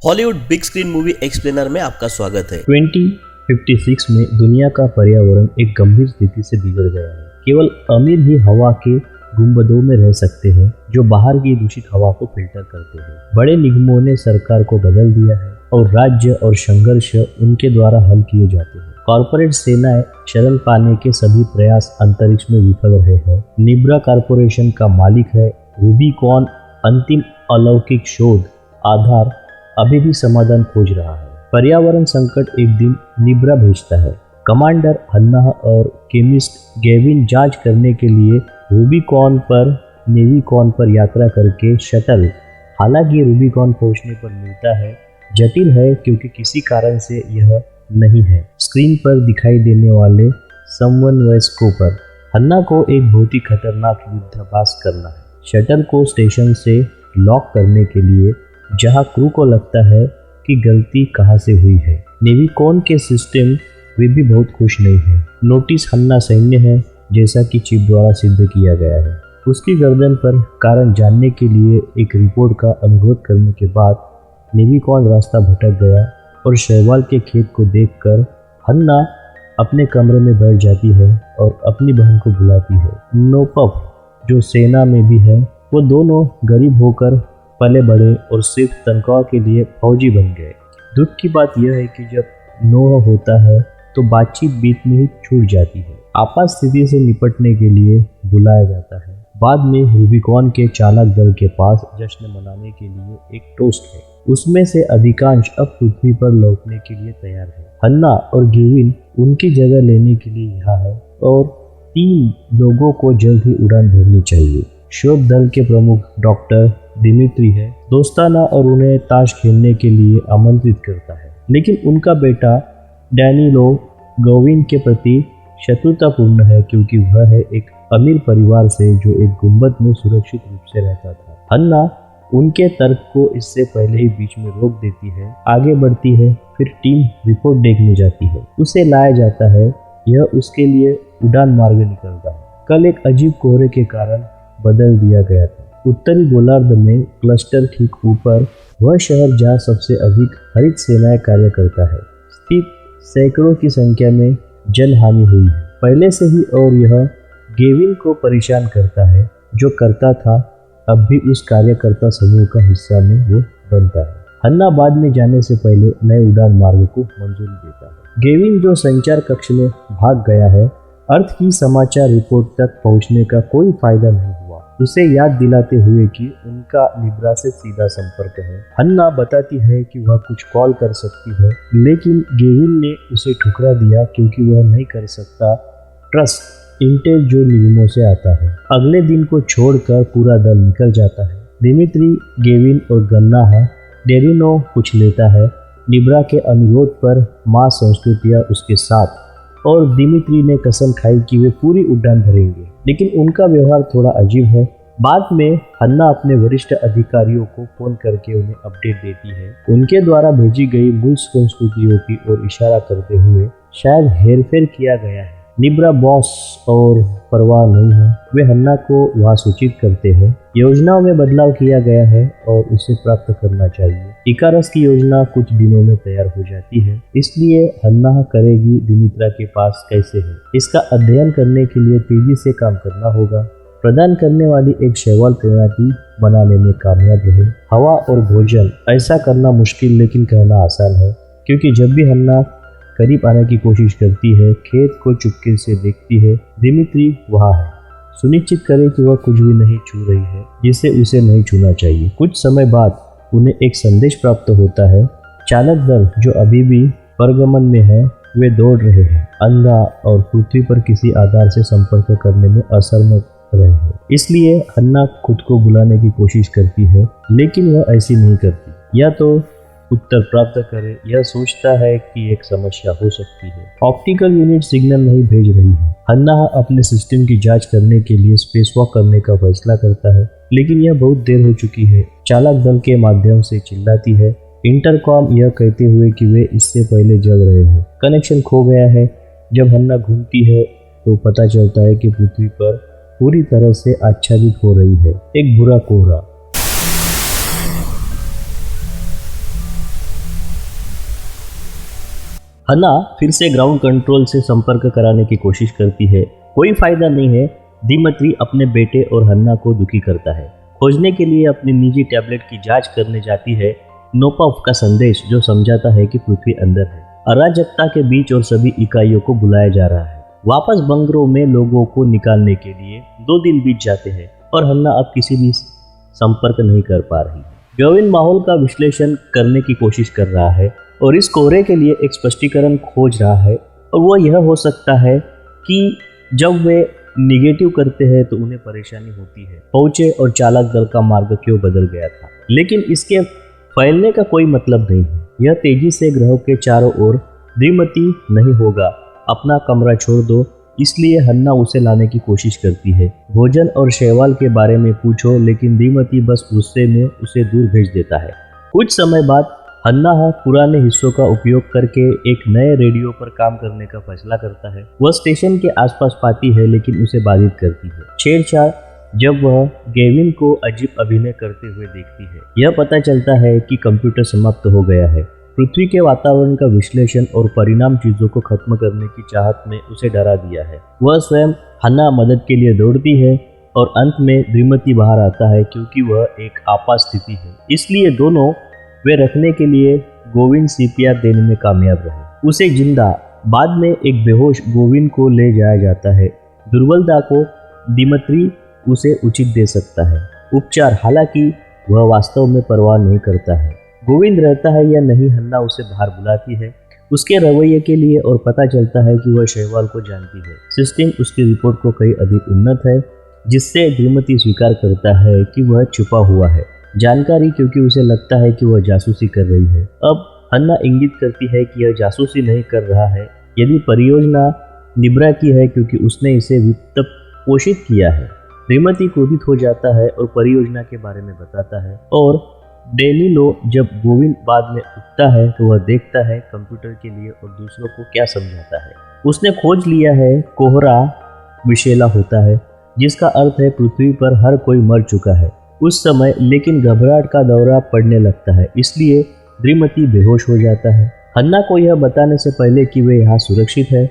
Hollywood big screen movie explainer में आपका स्वागत है। 2056 में दुनिया का पर्यावरण एक गंभीर स्थिति से बिगड़ गया है। केवल अमीर ही हवा के गुंबदों में रह सकते हैं जो बाहर की दूषित हवा को फिल्टर करते हैं। बड़े निगमों ने सरकार को बदल दिया है और राज्य और संघर्ष उनके द्वारा हल किए जाते हैं। कॉरपोरेट सेनाएं शरण पाने के सभी प्रयास अंतरिक्ष में विफल रहे हैं। निब्रा कॉरपोरेशन का मालिक है रूबिकॉन अंतिम अलौकिक शोध आधार अभी भी समाधान खोज रहा है। पर्यावरण संकट एक दिन निब्रा भेजता है। कमांडर हन्ना और केमिस्ट गेविन जांच करने के लिए रूबिकॉन पर नेविकॉन पर यात्रा करके शटल। हालांकि रूबिकॉन पहुंचने पर मिलता है जटिल है क्योंकि किसी कारण से यह नहीं है। स्क्रीन पर दिखाई देने वाले समन्वयस्कों पर हन्ना को एक बहुत ही खतरनाक युद्धाभ्यास करना है। शटल को स्टेशन से लॉक करने के लिए, जहां क्रू को लगता है कि गलती कहां से हुई है। नेविकॉन के सिस्टम वे भी बहुत खुश नहीं है। नोटिस हन्ना सैन्य है जैसा कि चिप द्वारा सिद्ध किया गया है। उसकी गर्दन पर कारण जानने के लिए एक रिपोर्ट का अनुरोध करने के बाद नेविकॉन रास्ता भटक गया और शैवाल के खेत को देखकर हन्ना अपने कमरे में बैठ जाती है और अपनी बहन को बुलाती है। नोपफ जो सेना में भी है, वो दोनों गरीब होकर पले बड़े और सिर्फ तनख्वाह के लिए फौजी बन गए। दुख की बात यह है कि जब नोह होता है तो बातचीत बीच में ही छूट जाती है। आपात स्थिति से निपटने के लिए बुलाया जाता है। बाद में रूबिकॉन के चालक दल के पास जश्न मनाने के लिए एक टोस्ट है। उसमें से अधिकांश अब पृथ्वी पर लौटने के लिए तैयार है। हन्ना और गेविन उनकी जगह लेने के लिए यहाँ है और 3 लोगों को जल्द ही उड़ान भरनी चाहिए। शोध दल के प्रमुख डॉक्टर दिमित्री है, दोस्ताना और उन्हें ताश खेलने के लिए आमंत्रित करता है, लेकिन उनका बेटा डैनिलो गेविन के प्रति शत्रुतापूर्ण है क्योंकि वह है एक अमीर परिवार से जो एक गुंबद में सुरक्षित रूप से रहता था। हन्ना उनके तर्क को इससे पहले ही बीच में रोक देती है, आगे बढ़ती है, फिर टीम रिपोर्ट देखने जाती है। उसे लाया जाता है, यह उसके लिए उड़ान मार्ग निकलता है। कल एक अजीब कोहरे के कारण बदल दिया गया था। उत्तरी गोलार्ध में क्लस्टर ठीक ऊपर वह शहर जहाँ सबसे अधिक हरित सेनाएं कार्य करता है स्थित सैकड़ों की संख्या में जनहानि हुई है पहले से ही, और यह गेविन को परेशान करता है जो करता था अब भी उस कार्यकर्ता समूह का हिस्सा में वो बनता है। हन्ना बाद में जाने से पहले नए उड़ान मार्ग को मंजूरी देता है। गेविन जो संचार कक्ष में भाग गया है, अर्थ की समाचार रिपोर्ट तक पहुंचने का कोई फायदा नहीं हुआ। उसे याद दिलाते हुए कि उनका निब्रा से सीधा संपर्क है। हन्ना बताती है कि वह कुछ कॉल कर सकती है, लेकिन गेविन ने उसे ठुकरा दिया क्योंकि वह नहीं कर सकता ट्रस्ट इंटेल जो नियमों से आता है। अगले दिन को छोड़कर पूरा दल निकल जाता है। दिमित्री, गेविन और गन्नाहा डेरिनो कुछ लेता है। निब्रा के अनुरोध पर माँ संस्कृतियाँ उसके साथ, और दिमित्री ने कसम खाई कि वे पूरी उड़ान भरेंगे, लेकिन उनका व्यवहार थोड़ा अजीब है। बाद में हन्ना अपने वरिष्ठ अधिकारियों को फोन करके उन्हें अपडेट देती है। उनके द्वारा भेजी गई मूल संस्कृतियों की ओर इशारा करते हुए शायद हेरफेर किया गया है। निब्रा बॉस और परवाह नहीं है। वे हन्ना को वहाँ सूचित करते हैं योजनाओं में बदलाव किया गया है और उसे प्राप्त करना चाहिए। इकारस की योजना कुछ दिनों में तैयार हो जाती है, इसलिए हन्ना करेगी दिमित्रा के पास कैसे है। इसका अध्ययन करने के लिए तेजी से काम करना होगा। प्रदान करने वाली एक शैवाल प्रणाली बनाने में कामयाब रहे। हवा और भोजन, ऐसा करना मुश्किल लेकिन कहना आसान है, क्योंकि जब भी हन्ना करीब आने की कोशिश करती है, खेत को चुपके से देखती है। दिमित्री वहाँ है। सुनिश्चित करें कि वह कुछ भी नहीं छू रही है जिसे उसे नहीं छूना चाहिए। कुछ समय बाद उन्हें एक संदेश प्राप्त होता है। चालक दल जो अभी भी परगमन में है, वे दौड़ रहे हैं, अंधा और पृथ्वी पर किसी आधार से संपर्क करने में असमर्थ रहे हैं। इसलिए हन्ना खुद को बुलाने की कोशिश करती है, लेकिन वह ऐसी नहीं करती। या तो उत्तर प्राप्त करे, यह सोचता है कि एक समस्या हो सकती है। ऑप्टिकल यूनिट सिग्नल नहीं भेज रही है। हन्ना अपने सिस्टम की जांच करने के लिए स्पेसवॉक करने का फैसला करता है, लेकिन यह बहुत देर हो चुकी है। चालक दल के माध्यम से चिल्लाती है, इंटरकॉम यह कहते हुए कि वे इससे पहले जल रहे हैं। कनेक्शन खो गया है। जब हन्ना घूमती है तो पता चलता है कि पृथ्वी पर पूरी तरह से आच्छादित हो रही है एक बुरा कोहरा। हन्ना फिर से ग्राउंड कंट्रोल से संपर्क कराने की कोशिश करती है। कोई फायदा नहीं है। दिमित्री अपने बेटे और हन्ना को दुखी करता है। खोजने के लिए अपनी निजी टैबलेट की जांच करने जाती है। नोपफ का संदेश जो समझाता है कि पृथ्वी अंदर है। अराजकता के बीच और सभी इकाइयों को बुलाया जा रहा है। वापस बंगलों में लोगों को निकालने के लिए 2 दिन बीत जाते हैं और हन्ना अब किसी भी संपर्क नहीं कर पा रही। गोविंद माहौल का विश्लेषण करने की कोशिश कर रहा है और इस कोहरे के लिए एक स्पष्टीकरण खोज रहा है, और वो यह हो सकता है कि जब वे निगेटिव करते हैं तो उन्हें परेशानी होती है। पहुंचे और चालक दल का मार्ग क्यों बदल गया था, लेकिन इसके फैलने का कोई मतलब नहीं है। यह तेजी से ग्रह के चारों ओर दिमित्री नहीं होगा, अपना कमरा छोड़ दो। इसलिए हन्ना उसे लाने की कोशिश करती है। भोजन और शैवाल के बारे में पूछो, लेकिन दिमित्री बस गुस्से में उसे दूर भेज देता है। कुछ समय बाद हन्ना पुराने हिस्सों का उपयोग करके एक नए रेडियो पर काम करने का फैसला करता है। वह स्टेशन के आसपास पाती है, लेकिन उसे बाधित करती है। छेड़छाड़ जब वह गेविन को अजीब अभिनय करते हुए देखती है। यह पता चलता है कि कंप्यूटर समाप्त हो गया है। पृथ्वी के वातावरण का विश्लेषण और परिणाम चीजों को खत्म करने की चाहत में उसे डरा दिया है। वह स्वयं हन्ना मदद के लिए दौड़ती है और अंत में दिमित्री बाहर आता है, क्योंकि वह एक आपात स्थिति है। इसलिए दोनों वे रखने के लिए गोविंद सीपीआर देने में कामयाब रहे। उसे जिंदा बाद में एक बेहोश गोविंद को ले जाया जाता है। दुर्बलता को दिमित्री उसे उचित दे सकता है। उपचार, हालांकि वह वास्तव में परवाह नहीं करता है। गोविंद रहता है या नहीं, हन्ना उसे बाहर बुलाती है उसके रवैये के लिए, और पता चलता है कि वह शैवाल को जानती है। सिस्टम उसकी रिपोर्ट को कहीं अधिक उन्नत है, जिससे दिमित्री स्वीकार करता है कि वह छुपा हुआ है जानकारी, क्योंकि उसे लगता है कि वह जासूसी कर रही है। अब हन्ना इंगित करती है कि यह जासूसी नहीं कर रहा है। यदि परियोजना निब्रा की है, क्योंकि उसने इसे वित्त पोषित किया है। दिमित्री क्रोधित हो जाता है और परियोजना के बारे में बताता है। और डेनिलो जब गोविंद बाद में उठता है तो वह देखता है कंप्यूटर के लिए और दूसरों को क्या समझाता है। उसने खोज लिया है कोहरा विषैला होता है, जिसका अर्थ है पृथ्वी पर हर कोई मर चुका है उस समय, लेकिन घबराहट का दौरा पड़ने लगता है। इसलिए दिमित्री बेहोश हो जाता है। हन्ना को यह बताने से पहले कि वे यहाँ सुरक्षित है।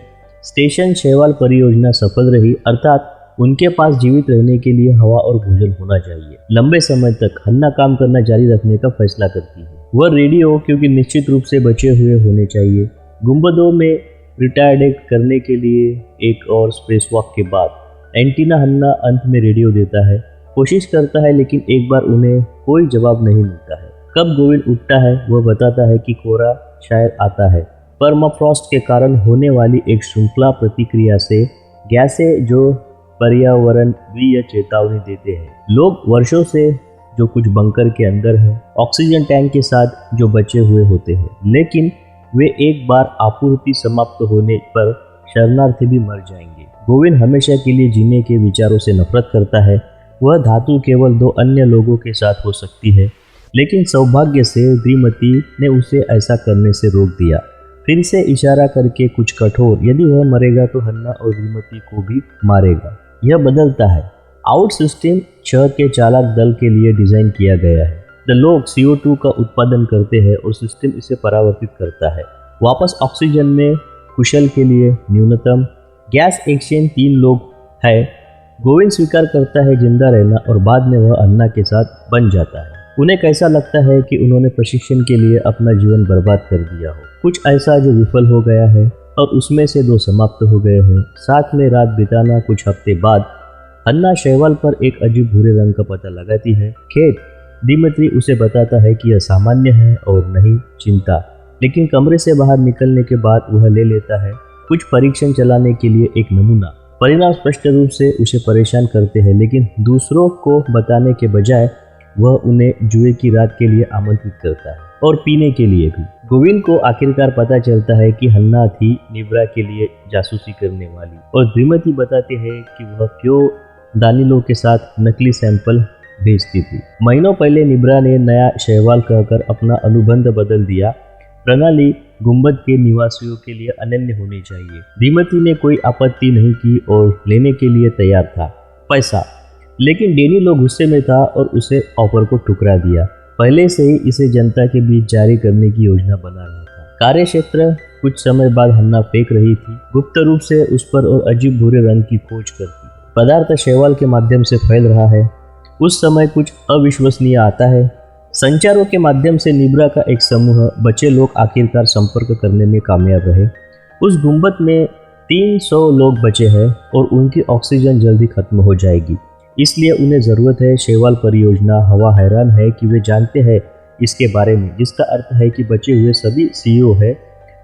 स्टेशन शैवाल परियोजना सफल रही, अर्थात उनके पास जीवित रहने के लिए हवा और भोजन होना चाहिए। लंबे समय तक हन्ना काम करना जारी रखने का फैसला करती है। वह रेडियो, क्योंकि निश्चित रूप से बचे हुए होने चाहिए। गुंबदों में रिटायर्ड करने के लिए एक और स्पेस वॉक के बाद एंटीना हन्ना अंत में रेडियो देता है। कोशिश करता है, लेकिन एक बार उन्हें कोई जवाब नहीं मिलता है। कब गोविंद उठता है, वह बताता है कि कोहरा शायद आता है परमाफ्रॉस्ट के कारण होने वाली एक श्रृंखला प्रतिक्रिया से गैसें जो पर्यावरण भी चेतावनी देते हैं। लोग वर्षों से जो कुछ बंकर के अंदर है, ऑक्सीजन टैंक के साथ जो बचे हुए होते हैं, लेकिन वे एक बार आपूर्ति समाप्त होने पर शरणार्थी भी मर जाएंगे। गोविंद हमेशा के लिए जीने के विचारों से नफरत करता है। वह धातु केवल 2 अन्य लोगों के साथ हो सकती है, लेकिन सौभाग्य से दिमित्री ने उसे ऐसा करने से रोक दिया। फिर से इशारा करके कुछ कठोर, यदि वह मरेगा तो हन्ना और दिमित्री को भी मारेगा। यह बदलता है। आउट सिस्टम 6 के चालक दल के लिए डिजाइन किया गया है। द लोग CO2 का उत्पादन करते हैं और सिस्टम इसे परावर्तित करता है वापस ऑक्सीजन में। कुशल के लिए न्यूनतम गैस एक्सचेंज 3 लोग है। गोविंद स्वीकार करता है जिंदा रहना, और बाद में वह अन्ना के साथ बन जाता है। उन्हें कैसा लगता है कि उन्होंने प्रशिक्षण के लिए अपना जीवन बर्बाद कर दिया हो, कुछ ऐसा जो विफल हो गया है, और उसमें से 2 समाप्त हो गए हैं। साथ में रात बिताना। कुछ हफ्ते बाद हन्ना शैवाल पर एक अजीब भूरे रंग का पता लगाती है। खेत। दिमित्री उसे बताता है कि यह सामान्य है और नहीं चिंता, लेकिन कमरे से बाहर निकलने के बाद वह ले लेता है कुछ परीक्षण चलाने के लिए एक नमूना। परिणाम स्पष्ट रूप से उसे परेशान करते हैं, लेकिन दूसरों को बताने के बजाय वह उन्हें जुए की रात के लिए आमंत्रित करता है, और पीने के लिए भी। गोविंद को आखिरकार पता चलता है कि हन्ना थी निब्रा के लिए जासूसी करने वाली, और दिमित्री बताते हैं कि वह क्यों दानिलो के साथ नकली सैंपल भेजती थी। महीनों पहले निब्रा ने नया शैवाल कहकर अपना अनुबंध बदल दिया। प्रणाली गुंबद के निवासियों के लिए अनन्य होनी चाहिए। दिमित्री ने कोई आपत्ति नहीं की और लेने के लिए तैयार था पैसा, लेकिन डेनिलो गुस्से में था और उसे ऑफर को ठुकरा दिया। पहले से ही इसे जनता के बीच जारी करने की योजना बना रहा था। कार्य क्षेत्र कुछ समय बाद हन्ना फेंक रही थी, गुप्त रूप से उस पर और अजीब भूरे रंग की खोज करती है। पदार्थ शैवाल के माध्यम से फैल रहा है। उस समय कुछ अविश्वसनीय आता है। संचारों के माध्यम से निब्रा का एक समूह बचे लोग आखिरकार संपर्क करने में कामयाब रहे। उस गुंबद में 300 लोग बचे हैं और उनकी ऑक्सीजन जल्दी खत्म हो जाएगी, इसलिए उन्हें ज़रूरत है। शैवाल परियोजना हवा हैरान है कि वे जानते हैं इसके बारे में, जिसका अर्थ है कि बचे हुए सभी सीईओ है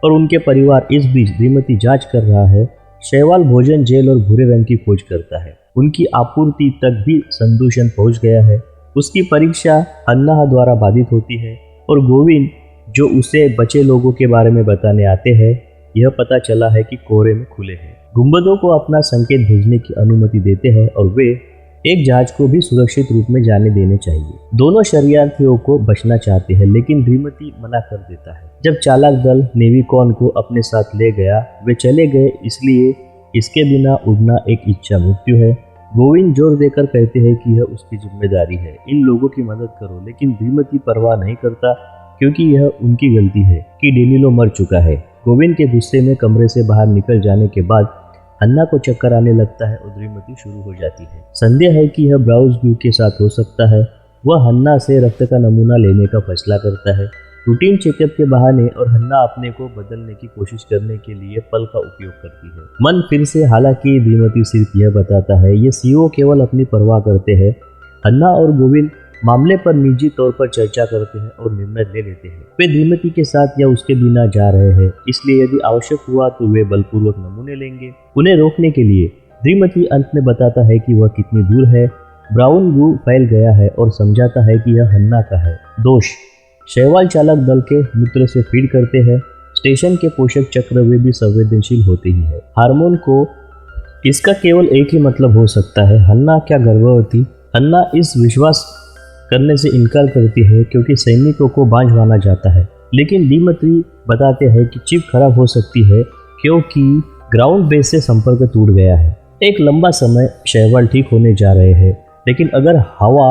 और उनके परिवार। इस बीच श्रीमती जांच कर रहा है। शैवाल भोजन, जेल और भूरे रंग की खोज करता है। उनकी आपूर्ति तक भी संदूषण पहुंच गया है। उसकी परीक्षा हन्ना द्वारा बाधित होती है और गोविंद, जो उसे बचे लोगों के बारे में बताने आते हैं, यह पता चला है कि कोहरे में खुले हैं। गुंबदों को अपना संकेत भेजने की अनुमति देते हैं और वे एक जहाज को भी सुरक्षित रूप में जाने देने चाहिए। दोनों शरणार्थियों को बचना चाहते हैं, लेकिन श्रीमती मना कर देता है। जब चालक दल नेविकॉन को अपने साथ ले गया, वे चले गए, इसलिए इसके बिना उड़ना एक इच्छा मृत्यु है। गोविंद जोर देकर कहते हैं कि यह उसकी जिम्मेदारी है, इन लोगों की मदद करो, लेकिन श्रीमती परवाह नहीं करता क्योंकि यह उनकी गलती है कि डेनिलो मर चुका है। गोविंद के गुस्से में कमरे से बाहर निकल जाने के बाद हन्ना को चक्कर आने लगता है और श्रीमती शुरू हो जाती है। संदेह है कि यह ब्राउज व्यू के साथ हो सकता है। वह हन्ना से रक्त का नमूना लेने का फैसला करता है। रूटीन चेकअप के बहाने और हन्ना अपने को बदलने की कोशिश करने के लिए पल का उपयोग करती है। मन फिर से, हालांकि श्रीमती सिर्फ यह बताता है, ये सीईओ केवल अपनी परवाह करते हैं। हन्ना और गोविंद मामले पर निजी तौर पर चर्चा करते हैं और निर्णय ले लेते हैं। वे श्रीमती के साथ या उसके बिना जा रहे हैं, इसलिए यदि आवश्यक हुआ तो वे बलपूर्वक नमूने लेंगे। उन्हें रोकने के लिए श्रीमती अंत में बताता है कि वह कितनी दूर है। ब्राउन गू फैल गया है और समझाता है कि यह हन्ना का है। दोष शैवाल चालक दल के मूत्र से फीड करते हैं। स्टेशन के पोषक चक्र वे भी संवेदनशील होते ही है हार्मोन को। इसका केवल एक ही मतलब हो सकता है, हन्ना क्या गर्भवती? हन्ना इस विश्वास करने से इनकार करती है क्योंकि सैनिकों को बांझ माना जाता है, लेकिन श्रीमती बताते हैं कि चिप खराब हो सकती है क्योंकि ग्राउंड बेस से संपर्क टूट गया है। एक लंबा समय शैवाल ठीक होने जा रहे हैं, लेकिन अगर हवा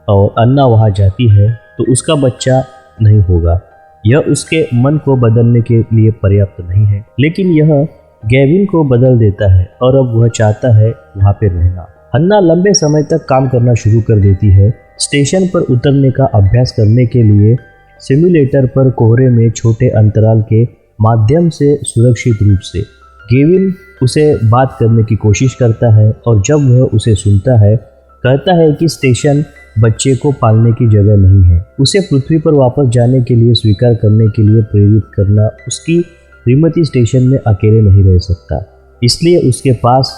और अन्ना वहां जाती है तो उसका बच्चा नहीं होगा। यह उसके मन को बदलने के लिए पर्याप्त नहीं है, लेकिन यह गैविन को बदल देता है और अब वह चाहता है वहां पे रहना। हन्ना लंबे समय तक काम करना शुरू कर देती है। स्टेशन पर उतरने का अभ्यास करने के लिए सिम्युलेटर पर कोहरे में छोटे अंतराल के माध्यम से सुरक्षित रूप से गेविन उसे बात करने की कोशिश करता है और जब वह उसे सुनता है, कहता है कि स्टेशन बच्चे को पालने की जगह नहीं है। उसे पृथ्वी पर वापस जाने के लिए स्वीकार करने के लिए प्रेरित करना। उसकी श्रीमती स्टेशन में अकेले नहीं रह सकता, इसलिए उसके पास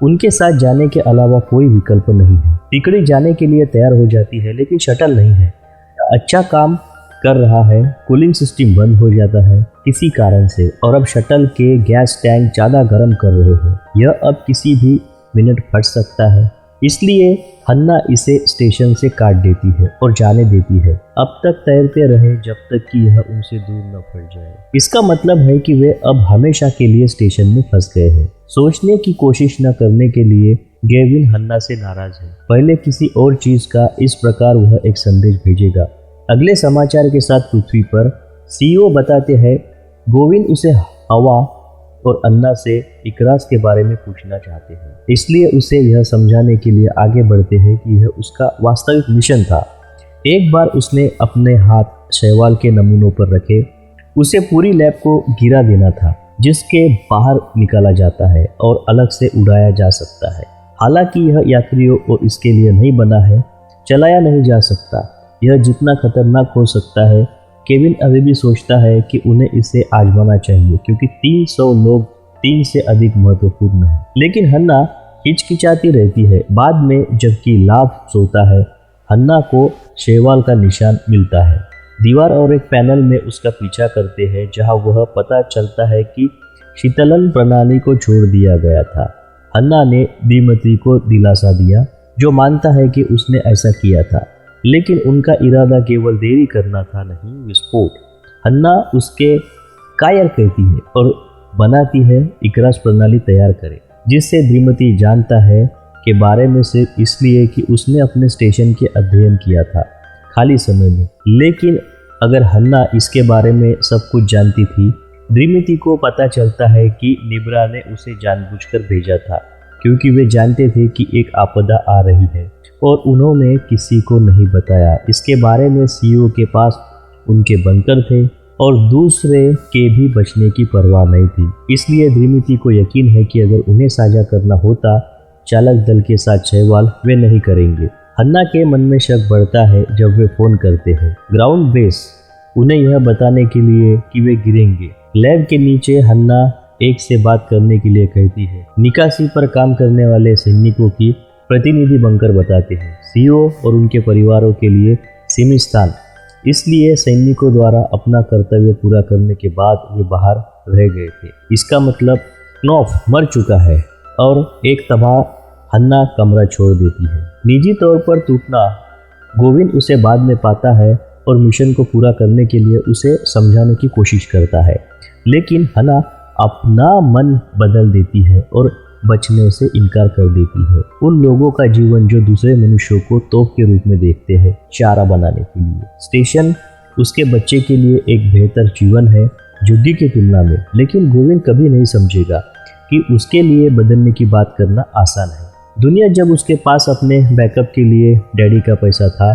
उनके साथ जाने के अलावा कोई विकल्प नहीं है। टिकड़ी जाने के लिए तैयार हो जाती है, लेकिन शटल नहीं है। अच्छा काम कर रहा है, कूलिंग सिस्टम बंद हो जाता है किसी कारण से, और अब शटल के गैस टैंक ज़्यादा गर्म कर रहे हैं। यह अब किसी भी मिनट फट सकता है, इसलिए हन्ना इसे स्टेशन से काट देती है और जाने देती है। अब तक तैरते रहे जब तक कि यह उनसे दूर न फट जाए। इसका मतलब है कि वे अब हमेशा के लिए स्टेशन में फंस गए हैं। सोचने की कोशिश न करने के लिए गेविन हन्ना से नाराज है। पहले किसी और चीज का, इस प्रकार वह एक संदेश भेजेगा। अगले समाचार के साथ पृथ्वी पर सीईओ बताते हैं गोविंद उसे हवा और अन्ना से इकरास के बारे में पूछना चाहते हैं, इसलिए उसे यह समझाने के लिए आगे बढ़ते हैं कि यह उसका वास्तविक मिशन था। एक बार उसने अपने हाथ शैवाल के नमूनों पर रखे। उसे पूरी लैब को गिरा देना था, जिसके बाहर निकाला जाता है और अलग से उड़ाया जा सकता है। हालांकि यह यात्रियों और इसके लिए नहीं बना है, चलाया नहीं जा सकता। यह जितना खतरनाक हो सकता है, केविन अभी भी सोचता है कि उन्हें इसे आजमाना चाहिए क्योंकि 300 लोग 3 से अधिक महत्वपूर्ण है। लेकिन हन्ना हिचकिचाती रहती है। बाद में जबकि लाभ सोता है, हन्ना को शैवाल का निशान मिलता है। दीवार और एक पैनल में उसका पीछा करते हैं, जहां वह पता चलता है कि शीतलन प्रणाली को छोड़ दिया गया था। हन्ना ने श्रीमती को दिलासा दिया, जो मानता है कि उसने ऐसा किया था, लेकिन उनका इरादा केवल देरी करना था, नहीं विस्फोट। हन्ना उसके कायर कहती है और बनाती है इकरास प्रणाली तैयार करे, जिससे श्रीमती जानता है के बारे में सिर्फ इसलिए कि उसने अपने स्टेशन के अध्ययन किया था खाली समय में। लेकिन अगर हन्ना इसके बारे में सब कुछ जानती थी। द्रिमिति को पता चलता है कि निब्रा ने उसे जानबूझकर भेजा था, क्योंकि वे जानते थे कि एक आपदा आ रही है और उन्होंने किसी को नहीं बताया। इसके बारे में सीईओ के पास उनके बंकर थे और दूसरे के भी बचने की परवाह नहीं थी। इसलिए द्रिमिति को यकीन है कि अगर उन्हें साझा करना होता चालक दल के साथ सहवाल वे नहीं करेंगे। हन्ना के मन में शक बढ़ता है जब वे फोन करते हैं ग्राउंड बेस उन्हें यह बताने के लिए कि वे गिरेंगे। लैब के नीचे हन्ना एक से बात करने के लिए कहती है। निकासी पर काम करने वाले सैनिकों की प्रतिनिधि बंकर बताते हैं। सीईओ और उनके परिवारों के लिए सीमित स्थान, इसलिए सैनिकों द्वारा अपना कर्तव्य पूरा करने के बाद वे बाहर रह गए थे। इसका मतलब क्नॉफ मर चुका है और एक तबाह हन्ना कमरा छोड़ देती है। निजी तौर पर टूटना गोविंद उसे बाद में पाता है और मिशन को पूरा करने के लिए उसे समझाने की कोशिश करता है, लेकिन हन्ना अपना मन बदल देती है और बचने से इनकार कर देती है। उन लोगों का जीवन जो दूसरे मनुष्यों को तोप के रूप में देखते हैं चारा बनाने के लिए। स्टेशन उसके बच्चे के लिए एक बेहतर जीवन है जुग्गी की तुलना में, लेकिन गोविंद कभी नहीं समझेगा कि उसके लिए बदलने की बात करना आसान है। दुनिया जब उसके पास अपने बैकअप के लिए डैडी का पैसा था,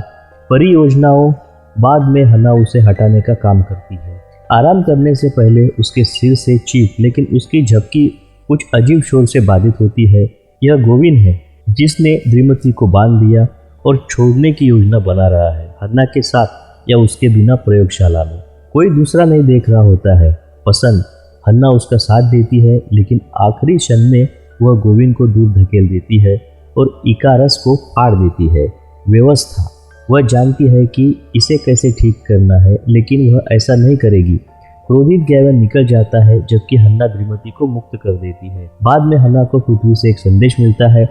परियोजनाओं बाद में हन्ना उसे हटाने का काम करती है। आराम करने से पहले उसके सिर से चीख, लेकिन उसकी झपकी कुछ अजीब शोर से बाधित होती है। यह गोविंद है जिसने द्रिमिति को बांध दिया और छोड़ने की योजना बना रहा है, हन्ना के साथ या उसके बिना प्रयोगशाला में। कोई दूसरा नहीं देख रहा होता है। पसंद हन्ना उसका साथ देती है, लेकिन आखिरी क्षण में वह गोविंद को दूर धकेल देती है और इकारस को फाड़ देती है। व्यवस्था वह जानती है कि इसे कैसे ठीक करना है, लेकिन वह ऐसा नहीं करेगी। क्रोधित गैवन निकल जाता है जबकि हन्ना द्रिमिति को मुक्त कर देती है। बाद में हन्ना को पृथ्वी से एक संदेश मिलता है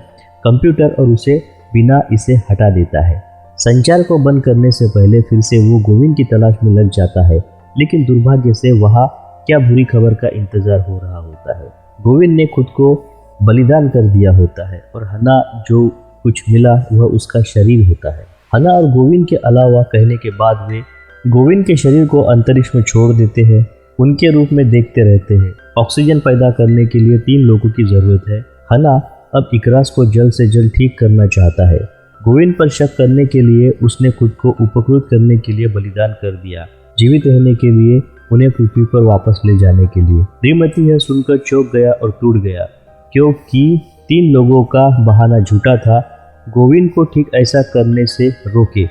कंप्यूटर और उसे बिना इसे हटा देता है। संचार को बंद करने से पहले फिर से वो गोविंद की तलाश में लग जाता है, लेकिन दुर्भाग्य से वहाँ क्या बुरी खबर का इंतजार हो रहा होता है। गोविंद ने खुद को बलिदान कर दिया होता है और हन्ना जो कुछ मिला वह उसका शरीर होता है। हन्ना और गोविंद के अलावा कहने के बाद वे गोविंद के शरीर को अंतरिक्ष में छोड़ देते हैं। उनके रूप में देखते रहते हैं। ऑक्सीजन पैदा करने के लिए 3 लोगों की जरूरत है। हन्ना अब इकरास को जल्द से जल्द ठीक करना चाहता है। गोविंद पर शक करने के लिए उसने खुद को उपकृत करने के लिए बलिदान कर दिया, जीवित रहने के लिए उन्हें पृथ्वी पर वापस ले जाने के लिए। द्रिमिति यह सुनकर चौंक गया और टूट गया, क्योंकि 3 लोगों का बहाना झूठा था। गोविंद को ठीक ऐसा करने से रोके।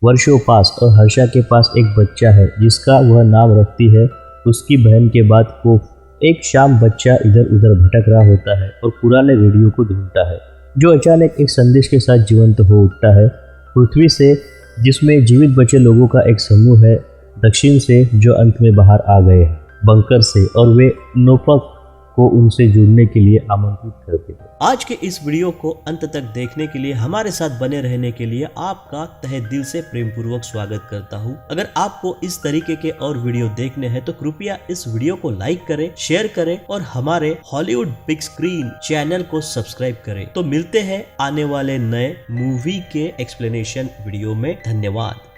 वर्षों पास और हर्षा के पास एक बच्चा है जिसका वह नाम रखती है उसकी बहन के बाद कोफ। एक शाम बच्चा इधर उधर भटक रहा होता है और पुराने रेडियो को ढूंढता है, जो अचानक एक संदेश के साथ जीवंत हो उठता है पृथ्वी से, जिसमें जीवित बचे लोगों का एक समूह है दक्षिण से, जो अंत में बाहर आ गए हैं बंकर से, और वे नोपक को उनसे जुड़ने के लिए आमंत्रित करते हैं। आज के इस वीडियो को अंत तक देखने के लिए, हमारे साथ बने रहने के लिए आपका तहे दिल से प्रेम पूर्वक स्वागत करता हूं। अगर आपको इस तरीके के और वीडियो देखने हैं तो कृपया इस वीडियो को लाइक करें, शेयर करें और हमारे हॉलीवुड बिग स्क्रीन चैनल को सब्सक्राइब करें। तो मिलते हैं आने वाले नए मूवी के एक्सप्लेनेशन वीडियो में। धन्यवाद।